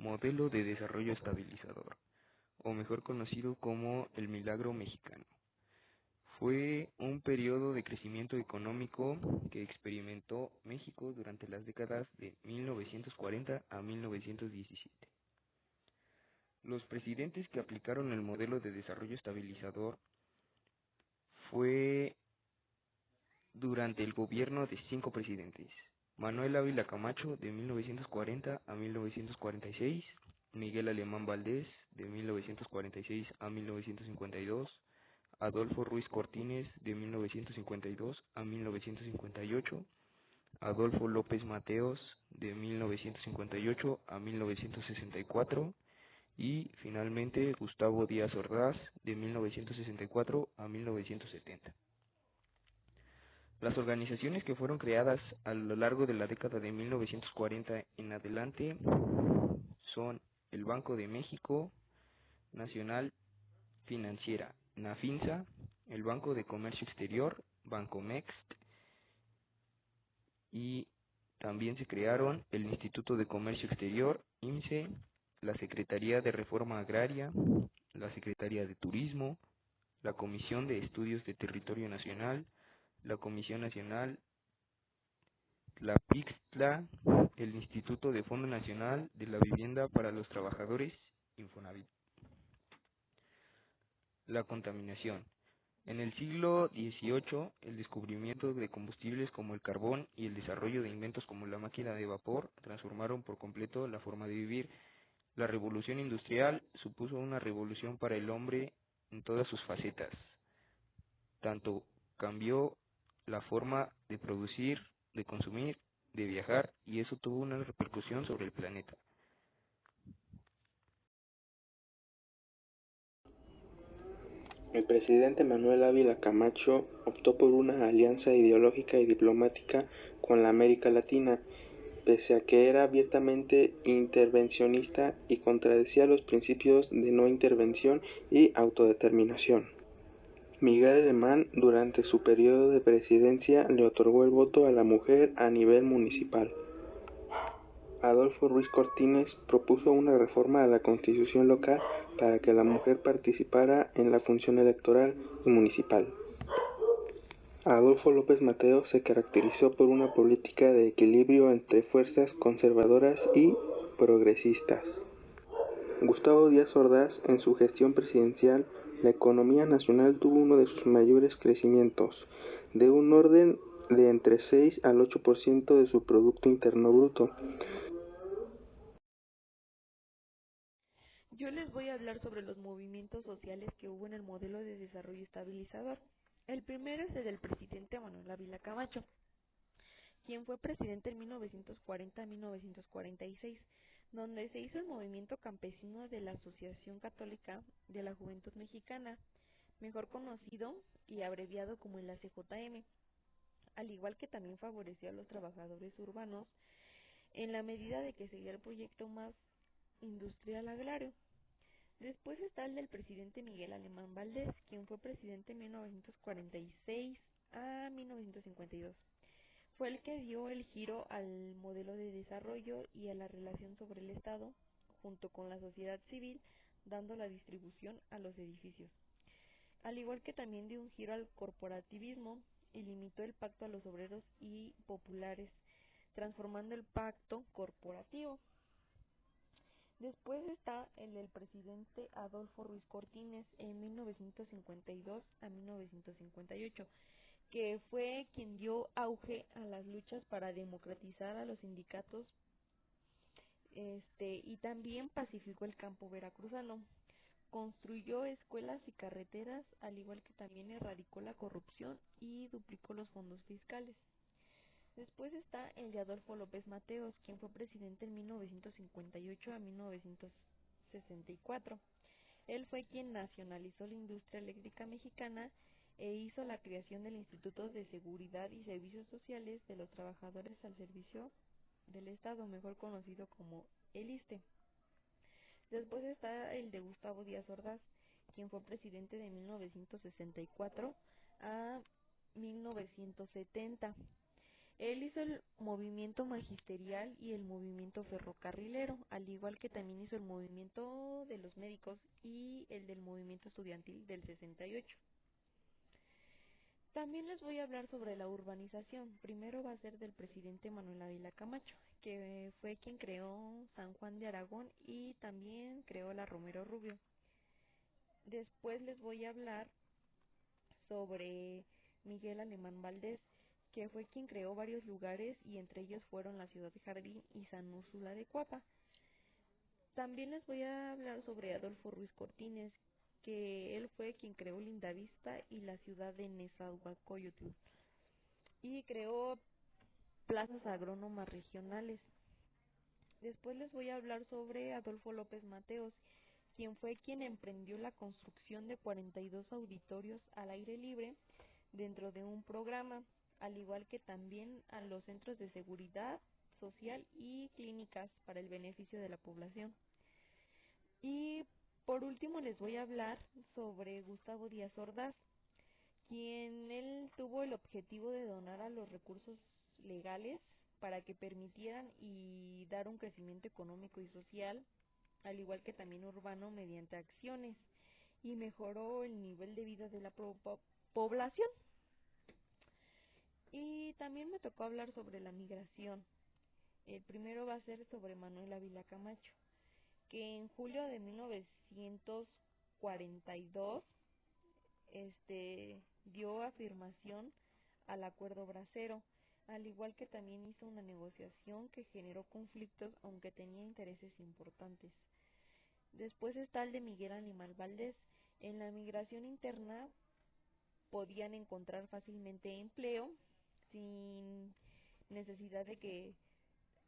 Modelo de Desarrollo Estabilizador, o mejor conocido como el Milagro Mexicano. Fue un periodo de crecimiento económico que experimentó México durante las décadas de 1940 a 1917. Los presidentes que aplicaron el modelo de desarrollo estabilizador fue durante el gobierno de 5 presidentes: Manuel Ávila Camacho de 1940 a 1946, Miguel Alemán Valdés de 1946 a 1952, Adolfo Ruiz Cortines de 1952 a 1958, Adolfo López Mateos de 1958 a 1964 y finalmente Gustavo Díaz Ordaz de 1964 a 1970. Las organizaciones que fueron creadas a lo largo de la década de 1940 en adelante son el Banco de México, Nacional Financiera, Nafinsa, el Banco de Comercio Exterior, Bancomext, y también se crearon el Instituto de Comercio Exterior, IMCE, la Secretaría de Reforma Agraria, la Secretaría de Turismo, la Comisión de Estudios de Territorio Nacional, la Comisión Nacional, la PIXTLA, el Instituto de Fondo Nacional de la Vivienda para los Trabajadores, Infonavit. La contaminación. En el siglo XVIII, el descubrimiento de combustibles como el carbón y el desarrollo de inventos como la máquina de vapor transformaron por completo la forma de vivir. La revolución industrial supuso una revolución para el hombre en todas sus facetas. Tanto cambió la forma de producir, de consumir, de viajar, y eso tuvo una repercusión sobre el planeta. El presidente Manuel Ávila Camacho optó por una alianza ideológica y diplomática con la América Latina, pese a que era abiertamente intervencionista y contradecía los principios de no intervención y autodeterminación. Miguel Alemán, durante su periodo de presidencia, le otorgó el voto a la mujer a nivel municipal. Adolfo Ruiz Cortines propuso una reforma a la Constitución local para que la mujer participara en la función electoral y municipal. Adolfo López Mateos se caracterizó por una política de equilibrio entre fuerzas conservadoras y progresistas. Gustavo Díaz Ordaz, en su gestión presidencial, la economía nacional tuvo uno de sus mayores crecimientos, de un orden de entre 6 al 8% de su Producto Interno Bruto. Yo les voy a hablar sobre los movimientos sociales que hubo en el modelo de desarrollo estabilizador. El primero es el del presidente Manuel Ávila Camacho, quien fue presidente en 1940 a 1946, donde se hizo el movimiento campesino de la Asociación Católica de la Juventud Mexicana, mejor conocido y abreviado como el ACJM, al igual que también favoreció a los trabajadores urbanos en la medida de que seguía el proyecto más industrial agrario. Después está el del presidente Miguel Alemán Valdés, quien fue presidente en 1946 a 1952. Fue el que dio el giro al modelo de desarrollo y a la relación sobre el Estado, junto con la sociedad civil, dando la distribución a los edificios. Al igual que también dio un giro al corporativismo y limitó el pacto a los obreros y populares, transformando el pacto corporativo. Después está el del presidente Adolfo Ruiz Cortines en 1952 a 1958, que fue quien dio auge a las luchas para democratizar a los sindicatos, y también pacificó el campo veracruzano. Construyó escuelas y carreteras, al igual que también erradicó la corrupción y duplicó los fondos fiscales. Después está el de Adolfo López Mateos, quien fue presidente en 1958 a 1964. Él fue quien nacionalizó la industria eléctrica mexicana e hizo la creación del Instituto de Seguridad y Servicios Sociales de los Trabajadores al Servicio del Estado, mejor conocido como el ISSSTE. Después está el de Gustavo Díaz Ordaz, quien fue presidente de 1964 a 1970. Él hizo el movimiento magisterial y el movimiento ferrocarrilero, al igual que también hizo el movimiento de los médicos y el del movimiento estudiantil del 68. También les voy a hablar sobre la urbanización. Primero va a ser del presidente Manuel Ávila Camacho, que fue quien creó San Juan de Aragón y también creó la Romero Rubio. Después les voy a hablar sobre Miguel Alemán Valdés, que fue quien creó varios lugares y entre ellos fueron la Ciudad de Jardín y San Úrsula de Cuapa. También les voy a hablar sobre Adolfo Ruiz Cortines, que él fue quien creó Lindavista y la ciudad de Nezahualcóyotl y creó plazas agrónomas regionales. Después les voy a hablar sobre Adolfo López Mateos, quien fue quien emprendió la construcción de 42 auditorios al aire libre dentro de un programa, al igual que también a los centros de seguridad social y clínicas para el beneficio de la población. Y por último les voy a hablar sobre Gustavo Díaz Ordaz, quien él tuvo el objetivo de donar a los recursos legales para que permitieran y dar un crecimiento económico y social, al igual que también urbano, mediante acciones, y mejoró el nivel de vida de la población. Y también me tocó hablar sobre la migración. El primero va a ser sobre Manuel Ávila Camacho, que en julio de 1942 dio afirmación al Acuerdo Bracero, al igual que también hizo una negociación que generó conflictos, aunque tenía intereses importantes. Después está el de Miguel Alemán Valdés. En la migración interna podían encontrar fácilmente empleo sin necesidad de que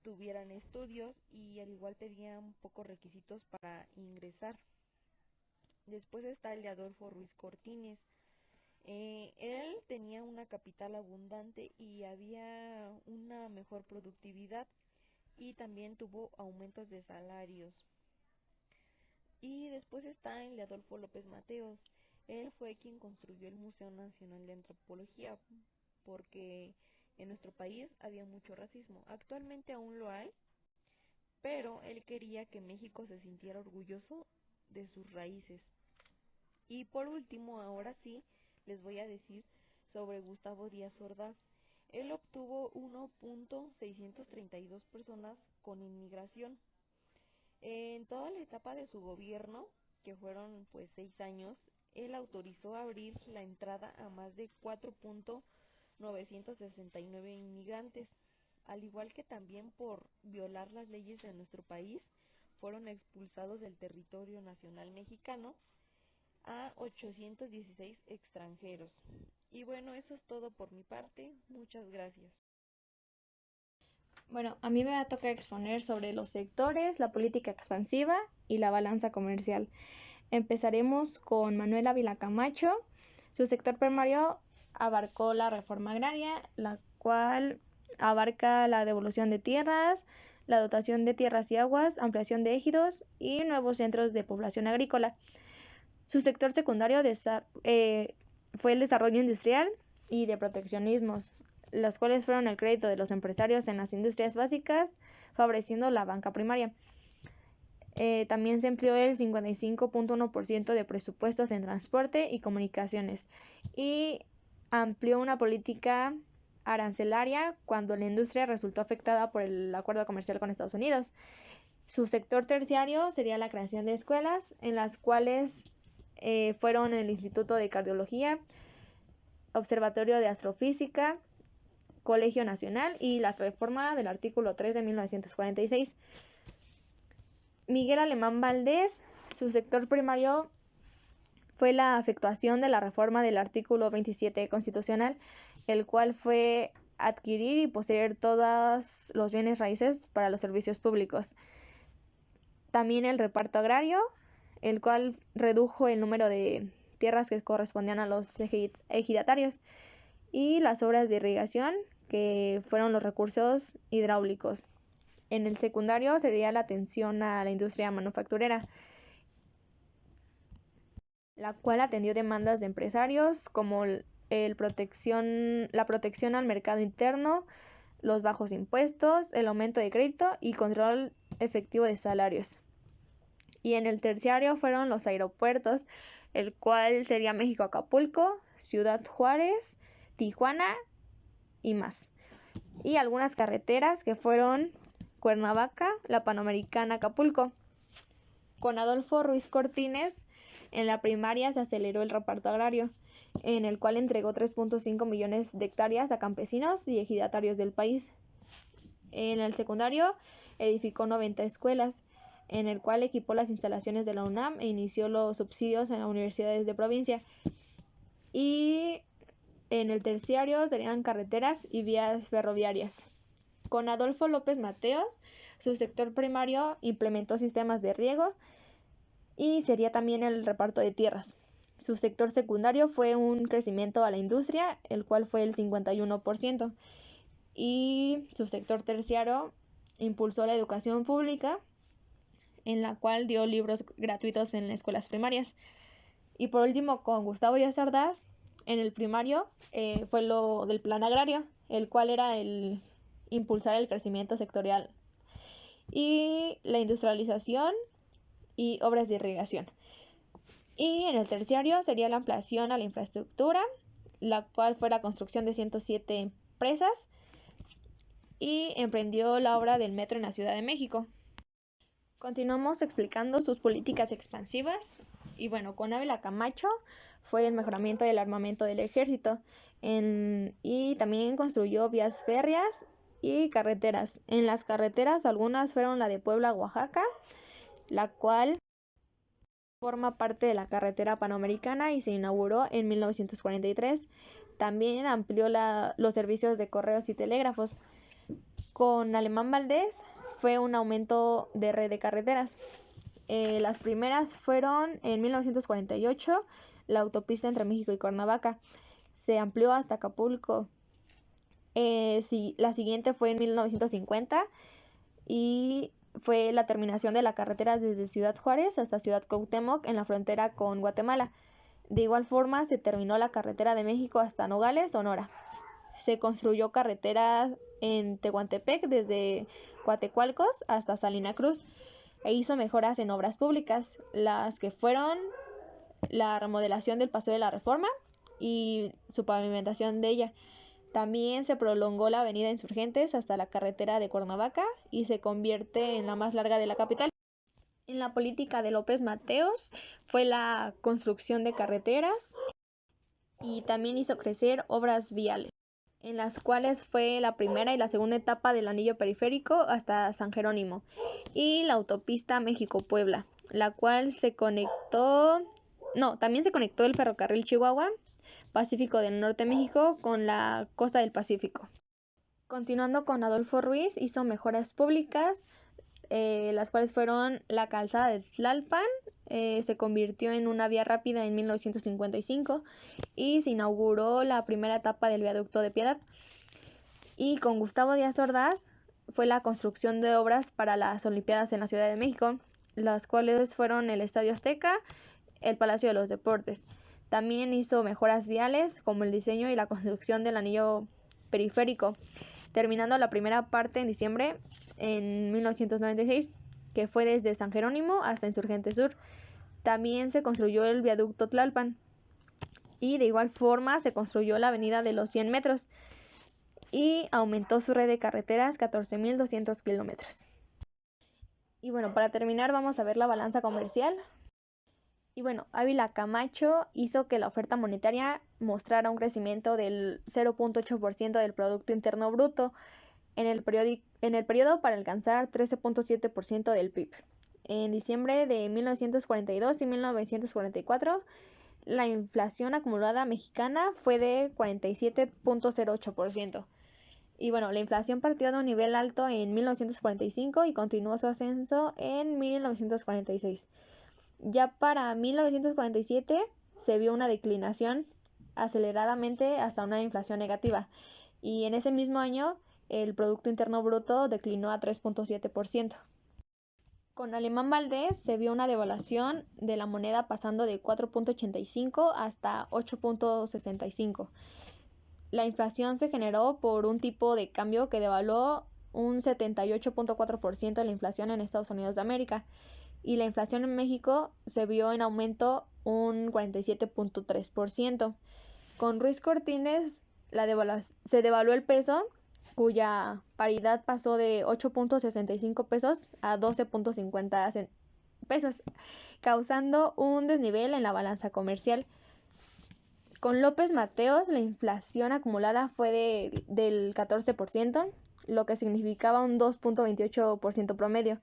tuvieran estudios y al igual pedían pocos requisitos para ingresar. Después está el de Adolfo Ruiz Cortines. Él tenía una capital abundante y había una mejor productividad y también tuvo aumentos de salarios. Y después está el de Adolfo López Mateos. Él fue quien construyó el Museo Nacional de Antropología porque en nuestro país había mucho racismo. Actualmente aún lo hay, pero él quería que México se sintiera orgulloso de sus raíces. Y por último, ahora sí, les voy a decir sobre Gustavo Díaz Ordaz. Él obtuvo 1.632 personas con inmigración. En toda la etapa de su gobierno, que fueron pues 6 años, él autorizó abrir la entrada a más de 4.969 inmigrantes, al igual que también por violar las leyes de nuestro país, fueron expulsados del territorio nacional mexicano a 816 extranjeros. Y bueno, eso es todo por mi parte. Muchas gracias. Bueno, a mí me va a tocar exponer sobre los sectores, la política expansiva y la balanza comercial. Empezaremos con Manuel Ávila Camacho. Su sector primario abarcó la reforma agraria, la cual abarca la devolución de tierras, la dotación de tierras y aguas, ampliación de ejidos y nuevos centros de población agrícola. Su sector secundario fue el desarrollo industrial y de proteccionismos, los cuales fueron el crédito de los empresarios en las industrias básicas, favoreciendo la banca primaria. También se empleó el 55.1% de presupuestos en transporte y comunicaciones y amplió una política arancelaria cuando la industria resultó afectada por el acuerdo comercial con Estados Unidos. Su sector terciario sería la creación de escuelas, en las cuales fueron el Instituto de Cardiología, Observatorio de Astrofísica, Colegio Nacional y la reforma del artículo 3 de 1946. Miguel Alemán Valdés, su sector primario fue la efectuación de la reforma del artículo 27 constitucional, el cual fue adquirir y poseer todos los bienes raíces para los servicios públicos. También el reparto agrario, el cual redujo el número de tierras que correspondían a los ejidatarios, y las obras de irrigación, que fueron los recursos hidráulicos. En el secundario sería la atención a la industria manufacturera, la cual atendió demandas de empresarios como la protección al mercado interno, los bajos impuestos, el aumento de crédito y control efectivo de salarios. Y en el terciario fueron los aeropuertos, el cual sería México-Acapulco, Ciudad Juárez, Tijuana y más. Y algunas carreteras que fueron Cuernavaca, la Panamericana, Acapulco. Con Adolfo Ruiz Cortines, en la primaria se aceleró el reparto agrario, en el cual entregó 3.5 millones de hectáreas a campesinos y ejidatarios del país. En el secundario, edificó 90 escuelas, en el cual equipó las instalaciones de la UNAM e inició los subsidios en las universidades de provincia. Y en el terciario serían carreteras y vías ferroviarias. Con Adolfo López Mateos, su sector primario implementó sistemas de riego y sería también el reparto de tierras. Su sector secundario fue un crecimiento a la industria, el cual fue el 51%. Y su sector terciario impulsó la educación pública, en la cual dio libros gratuitos en las escuelas primarias. Y por último, con Gustavo Díaz Ordaz, en el primario fue lo del plan agrario, el cual era el impulsar el crecimiento sectorial y la industrialización y obras de irrigación. Y en el terciario sería la ampliación a la infraestructura, la cual fue la construcción de 107 empresas, y emprendió la obra del metro en la Ciudad de México. Continuamos explicando sus políticas expansivas. Y bueno, con Ávila Camacho fue el mejoramiento del armamento del ejército y también construyó vías férreas y carreteras. En las carreteras algunas fueron la de Puebla a Oaxaca, la cual forma parte de la carretera panamericana y se inauguró en 1943. También amplió los servicios de correos y telégrafos. Con Alemán Valdés fue un aumento de red de carreteras. Las primeras fueron en 1948, la autopista entre México y Cuernavaca. Se amplió hasta Acapulco. La siguiente fue en 1950 y fue la terminación de la carretera desde Ciudad Juárez hasta Ciudad Cuauhtémoc en la frontera con Guatemala. De igual forma, se terminó la carretera de México hasta Nogales, Sonora. Se construyó carreteras en Tehuantepec desde Coatzacoalcos hasta Salina Cruz e hizo mejoras en obras públicas, las que fueron la remodelación del Paseo de la Reforma y su pavimentación de ella. También se prolongó la avenida Insurgentes hasta la carretera de Cuernavaca y se convierte en la más larga de la capital. En la política de López Mateos fue la construcción de carreteras y también hizo crecer obras viales, en las cuales fue la primera y la segunda etapa del anillo periférico hasta San Jerónimo y la autopista México-Puebla, la cual también se conectó el ferrocarril Chihuahua Pacífico del Norte de México con la costa del Pacífico. Continuando con Adolfo Ruiz, hizo mejoras públicas, las cuales fueron la calzada de Tlalpan, se convirtió en una vía rápida en 1955 y se inauguró la primera etapa del viaducto de Piedad. Y con Gustavo Díaz Ordaz fue la construcción de obras para las Olimpiadas en la Ciudad de México, las cuales fueron el Estadio Azteca, el Palacio de los Deportes. También hizo mejoras viales como el diseño y la construcción del anillo periférico, terminando la primera parte en diciembre en 1996, que fue desde San Jerónimo hasta Insurgente Sur. También se construyó el viaducto Tlalpan y de igual forma se construyó la avenida de los 100 metros y aumentó su red de carreteras 14.200 kilómetros. Y bueno, para terminar vamos a ver la balanza comercial. Y bueno, Ávila Camacho hizo que la oferta monetaria mostrara un crecimiento del 0.8% del Producto Interno Bruto en el periodo para alcanzar 13.7% del PIB. En diciembre de 1942 y 1944, la inflación acumulada mexicana fue de 47.08%. Y bueno, la inflación partió de un nivel alto en 1945 y continuó su ascenso en 1946. Ya para 1947 se vio una declinación aceleradamente hasta una inflación negativa y en ese mismo año el Producto Interno Bruto declinó a 3.7%. Con Alemán Valdés se vio una devaluación de la moneda pasando de 4.85 hasta 8.65. La inflación se generó por un tipo de cambio que devaluó un 78.4% de la inflación en Estados Unidos de América, y la inflación en México se vio en aumento un 47.3%. Con Ruiz Cortines se devaluó el peso, cuya paridad pasó de 8.65 pesos a 12.50 pesos, causando un desnivel en la balanza comercial. Con López Mateos, la inflación acumulada fue del 14%, lo que significaba un 2.28% promedio.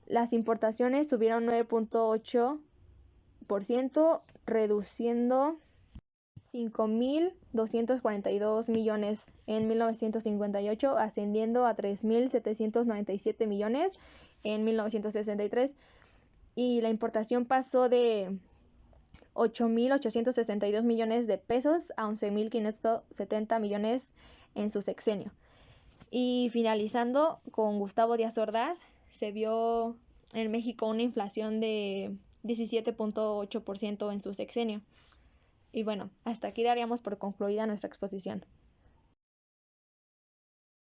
Las importaciones subieron 9.8%, reduciendo 5.242 millones en 1958, ascendiendo a 3.797 millones en 1963, y la importación pasó de 8.862 millones de pesos a 11.570 millones en su sexenio. Y finalizando con Gustavo Díaz Ordaz, se vio en México una inflación de 17.8% en su sexenio. Y bueno, hasta aquí daríamos por concluida nuestra exposición.